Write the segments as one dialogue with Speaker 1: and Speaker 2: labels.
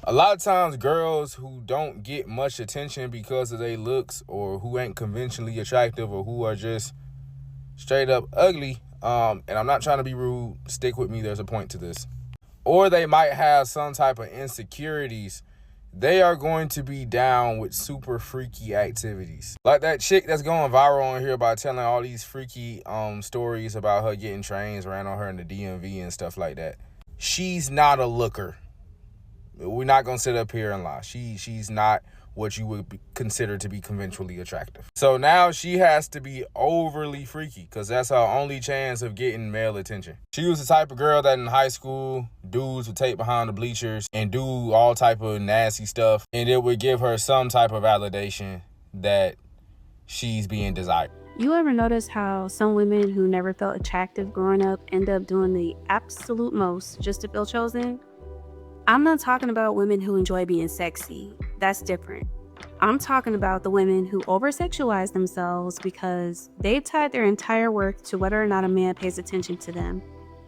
Speaker 1: A lot of times girls who don't get much attention because of their looks, or who ain't conventionally attractive, or who are just straight up ugly, and I'm not trying to be rude, stick with me, there's a point to this, or they might have some type of insecurities, they are going to be down with super freaky activities. Like that chick that's going viral on here by telling all these freaky stories about her getting trains ran on her in the DMV and stuff like that. She's not a looker. We're not going to sit up here and lie. She's not what you would consider to be conventionally attractive. So now she has to be overly freaky because that's her only chance of getting male attention. She was the type of girl that in high school, dudes would take behind the bleachers and do all type of nasty stuff, and it would give her some type of validation that she's being desired.
Speaker 2: You ever notice how some women who never felt attractive growing up end up doing the absolute most just to feel chosen? I'm not talking about women who enjoy being sexy. That's different. I'm talking about the women who oversexualize themselves because they've tied their entire worth to whether or not a man pays attention to them.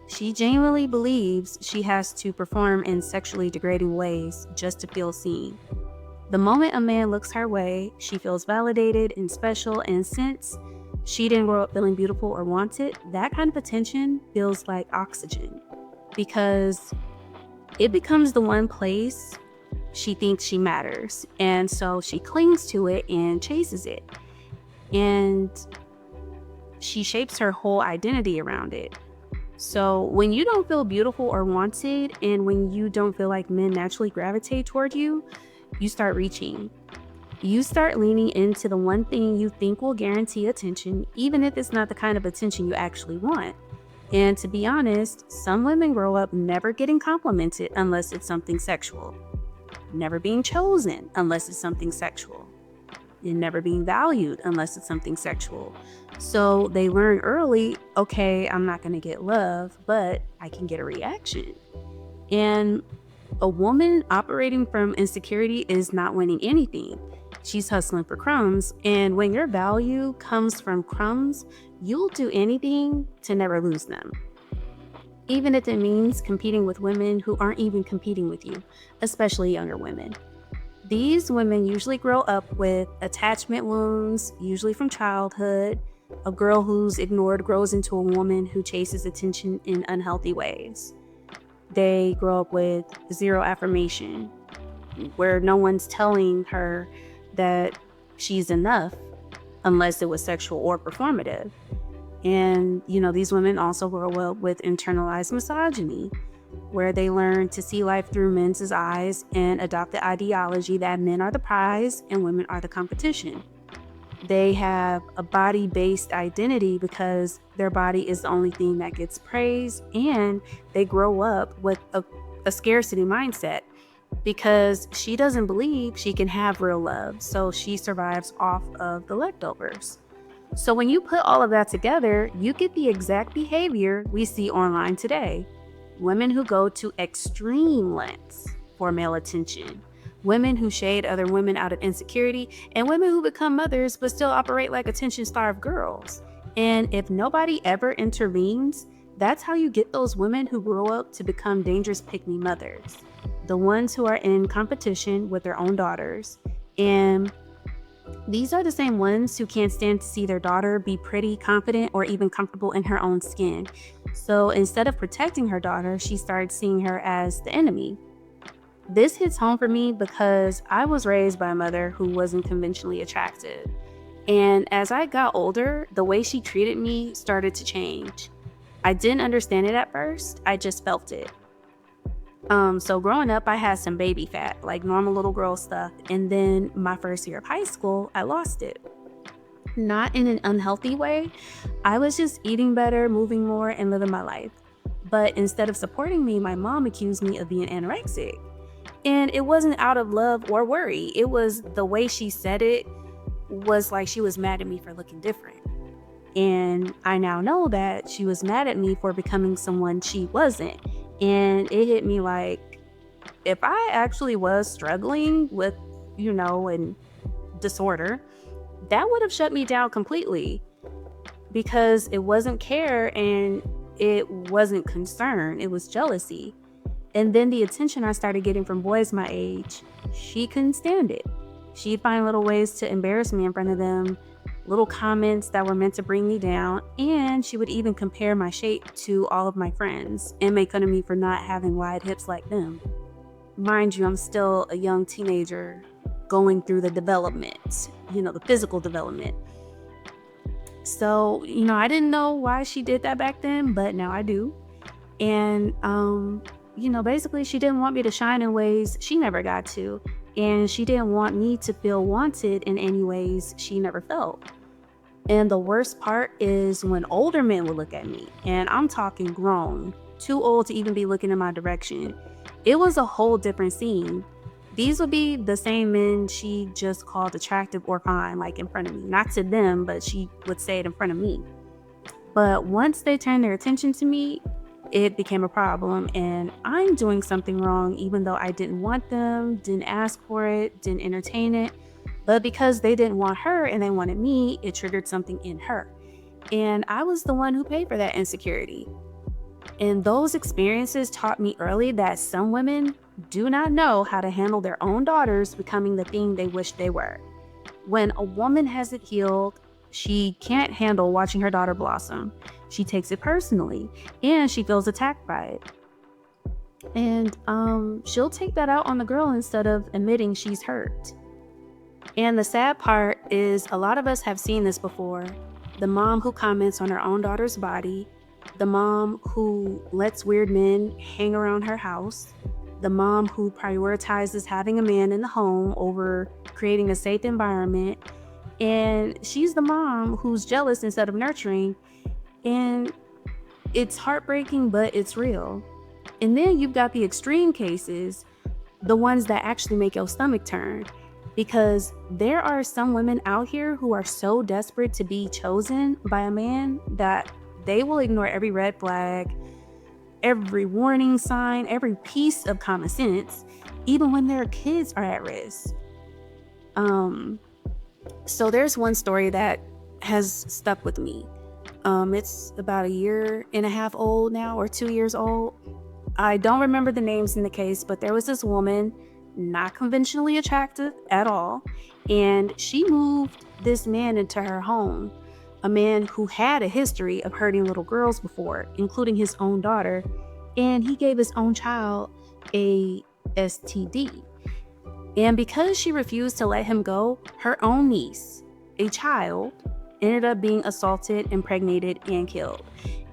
Speaker 2: She genuinely believes she has to perform in sexually degrading ways just to feel seen. The moment a man looks her way, she feels validated and special, and since she didn't grow up feeling beautiful or wanted, that kind of attention feels like oxygen because it becomes the one place she thinks she matters. And so she clings to it and chases it. And she shapes her whole identity around it. So when you don't feel beautiful or wanted, and when you don't feel like men naturally gravitate toward you, you start reaching. You start leaning into the one thing you think will guarantee attention, even if it's not the kind of attention you actually want. And to be honest, some women grow up never getting complimented unless it's something sexual, never being chosen unless it's something sexual, and never being valued unless it's something sexual. So they learn early, okay, I'm not going to get love, but I can get a reaction. And a woman operating from insecurity is not winning anything. She's hustling for crumbs. And when your value comes from crumbs, you'll do anything to never lose them. Even if it means competing with women who aren't even competing with you, especially younger women. These women usually grow up with attachment wounds, usually from childhood. A girl who's ignored grows into a woman who chases attention in unhealthy ways. They grow up with zero affirmation, where no one's telling her that she's enough unless it was sexual or performative. And, these women also grow up with internalized misogyny, where they learn to see life through men's eyes and adopt the ideology that men are the prize and women are the competition. They have a body-based identity because their body is the only thing that gets praised, and they grow up with a scarcity mindset because she doesn't believe she can have real love, so she survives off of the leftovers. So when you put all of that together, you get the exact behavior we see online today. Women who go to extreme lengths for male attention, women who shade other women out of insecurity, and women who become mothers but still operate like attention-starved girls. And if nobody ever intervenes, that's how you get those women who grow up to become dangerous pick-me mothers. The ones who are in competition with their own daughters. And these are the same ones who can't stand to see their daughter be pretty, confident, or even comfortable in her own skin. So instead of protecting her daughter, she started seeing her as the enemy. This hits home for me because I was raised by a mother who wasn't conventionally attractive. And as I got older, the way she treated me started to change. I didn't understand it at first, I just felt it. So growing up, I had some baby fat, like normal little girl stuff. And then my first year of high school, I lost it. Not in an unhealthy way. I was just eating better, moving more, and living my life. But instead of supporting me, my mom accused me of being anorexic. And it wasn't out of love or worry. It was the way she said it was like she was mad at me for looking different. And I now know that she was mad at me for becoming someone she wasn't. And it hit me like, if I actually was struggling with, and disorder, that would have shut me down completely because it wasn't care and it wasn't concern. It was jealousy. And then the attention I started getting from boys my age, she couldn't stand it. She'd find little ways to embarrass me in front of them, little comments that were meant to bring me down, and she would even compare my shape to all of my friends and make fun of me for not having wide hips like them. Mind you, I'm still a young teenager going through the development, the physical development. So, I didn't know why she did that back then, but now I do. And, basically, she didn't want me to shine in ways she never got to. And she didn't want me to feel wanted in any ways she never felt. And the worst part is when older men would look at me, and I'm talking grown, too old to even be looking in my direction. It was a whole different scene. These would be the same men she just called attractive or fine, like in front of me. Not to them, but she would say it in front of me. But once they turned their attention to me, it became a problem, and I'm doing something wrong even though I didn't want them, didn't ask for it, didn't entertain it. But because they didn't want her and they wanted me, it triggered something in her. And I was the one who paid for that insecurity. And those experiences taught me early that some women do not know how to handle their own daughters becoming the thing they wish they were. When a woman hasn't healed, she can't handle watching her daughter blossom. She takes it personally and she feels attacked by it. And she'll take that out on the girl instead of admitting she's hurt. And the sad part is a lot of us have seen this before. The mom who comments on her own daughter's body, the mom who lets weird men hang around her house, the mom who prioritizes having a man in the home over creating a safe environment. And she's the mom who's jealous instead of nurturing. And it's heartbreaking, but it's real. And then you've got the extreme cases, the ones that actually make your stomach turn. Because there are some women out here who are so desperate to be chosen by a man that they will ignore every red flag, every warning sign, every piece of common sense, even when their kids are at risk. So there's one story that has stuck with me. It's about 1.5 years old now, or 2 years old. I don't remember the names in the case, but there was this woman, not conventionally attractive at all, and she moved this man into her home, a man who had a history of hurting little girls before, including his own daughter, and he gave his own child a STD. And because she refused to let him go, her own niece, a child, ended up being assaulted, impregnated, and killed.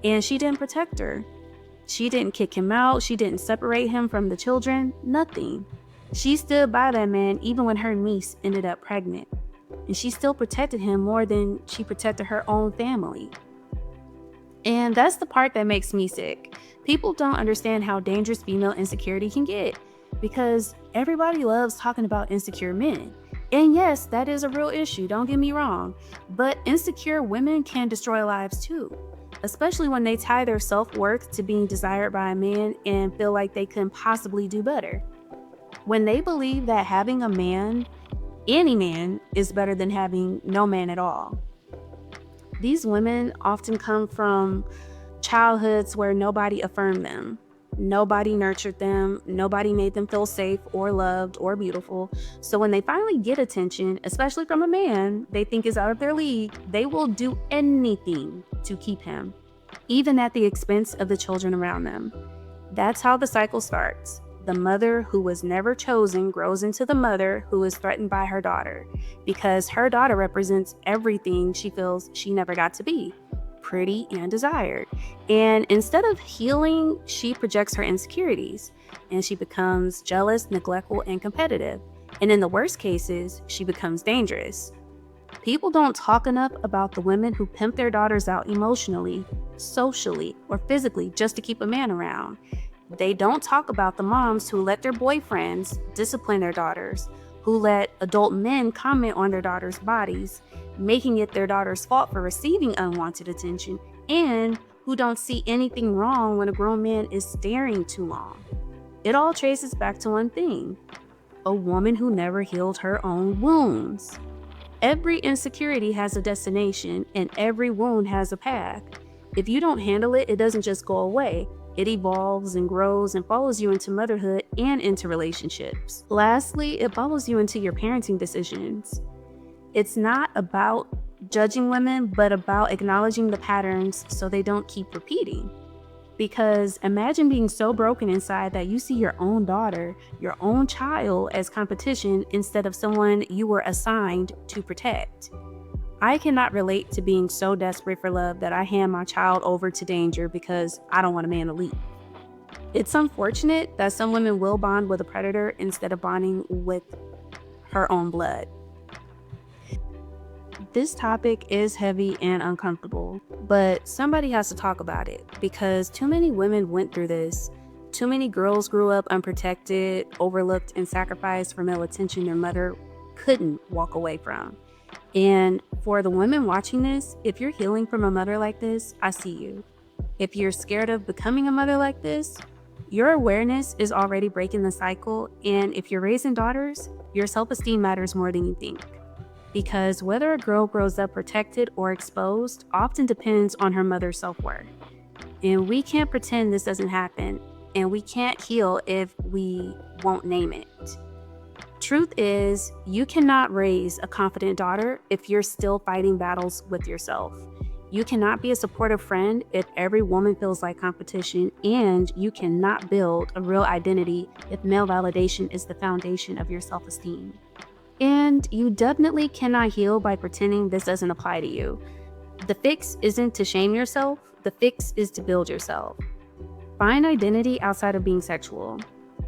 Speaker 2: And she didn't protect her. She didn't kick him out. She didn't separate him from the children. Nothing. She stood by that man even when her niece ended up pregnant. And she still protected him more than she protected her own family. And that's the part that makes me sick. People don't understand how dangerous female insecurity can get, because everybody loves talking about insecure men. And yes, that is a real issue, don't get me wrong. But insecure women can destroy lives too, especially when they tie their self-worth to being desired by a man and feel like they couldn't possibly do better. When they believe that having a man, any man, is better than having no man at all. These women often come from childhoods where nobody affirmed them. Nobody nurtured them. Nobody made them feel safe or loved or beautiful. So when they finally get attention, especially from a man they think is out of their league, they will do anything to keep him, even at the expense of the children around them. That's how the cycle starts. The mother who was never chosen grows into the mother who is threatened by her daughter, because her daughter represents everything she feels she never got to be: pretty and desired. And instead of healing, she projects her insecurities, and she becomes jealous, neglectful, and competitive. And in the worst cases, she becomes dangerous. People don't talk enough about the women who pimp their daughters out emotionally, socially, or physically just to keep a man around. They don't talk about the moms who let their boyfriends discipline their daughters, who let adult men comment on their daughters' bodies, making it their daughter's fault for receiving unwanted attention, and who don't see anything wrong when a grown man is staring too long. It all traces back to one thing: a woman who never healed her own wounds. Every insecurity has a destination, and every wound has a path. If you don't handle it, it doesn't just go away. It evolves and grows and follows you into motherhood and into relationships. Lastly, it follows you into your parenting decisions. It's not about judging women, but about acknowledging the patterns so they don't keep repeating. Because imagine being so broken inside that you see your own daughter, your own child as competition instead of someone you were assigned to protect. I cannot relate to being so desperate for love that I hand my child over to danger because I don't want a man to leave. It's unfortunate that some women will bond with a predator instead of bonding with her own blood. This topic is heavy and uncomfortable, but somebody has to talk about it because too many women went through this. Too many girls grew up unprotected, overlooked, and sacrificed for male attention their mother couldn't walk away from. And for the women watching this, if you're healing from a mother like this, I see you. If you're scared of becoming a mother like this, your awareness is already breaking the cycle. And if you're raising daughters, your self-esteem matters more than you think. Because whether a girl grows up protected or exposed often depends on her mother's self-worth. And we can't pretend this doesn't happen, and we can't heal if we won't name it. Truth is, you cannot raise a confident daughter if you're still fighting battles with yourself. You cannot be a supportive friend if every woman feels like competition, and you cannot build a real identity if male validation is the foundation of your self-esteem. And you definitely cannot heal by pretending this doesn't apply to you. The fix isn't to shame yourself, the fix is to build yourself. Find identity outside of being sexual.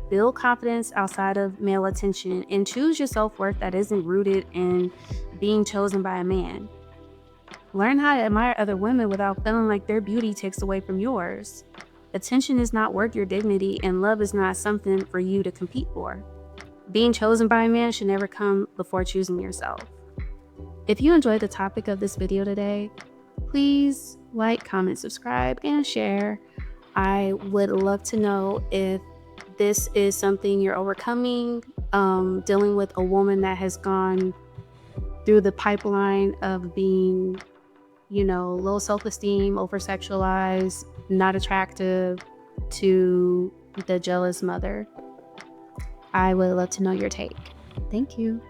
Speaker 2: Build confidence outside of male attention, and choose your self-worth that isn't rooted in being chosen by a man. Learn how to admire other women without feeling like their beauty takes away from yours. Attention is not worth your dignity, and love is not something for you to compete for. Being chosen by a man should never come before choosing yourself. If you enjoyed the topic of this video today, please like, comment, subscribe, and share. I would love to know if this is something you're overcoming, dealing with a woman that has gone through the pipeline of being, low self-esteem, oversexualized, not attractive, to the jealous mother. I would love to know your take. Thank you.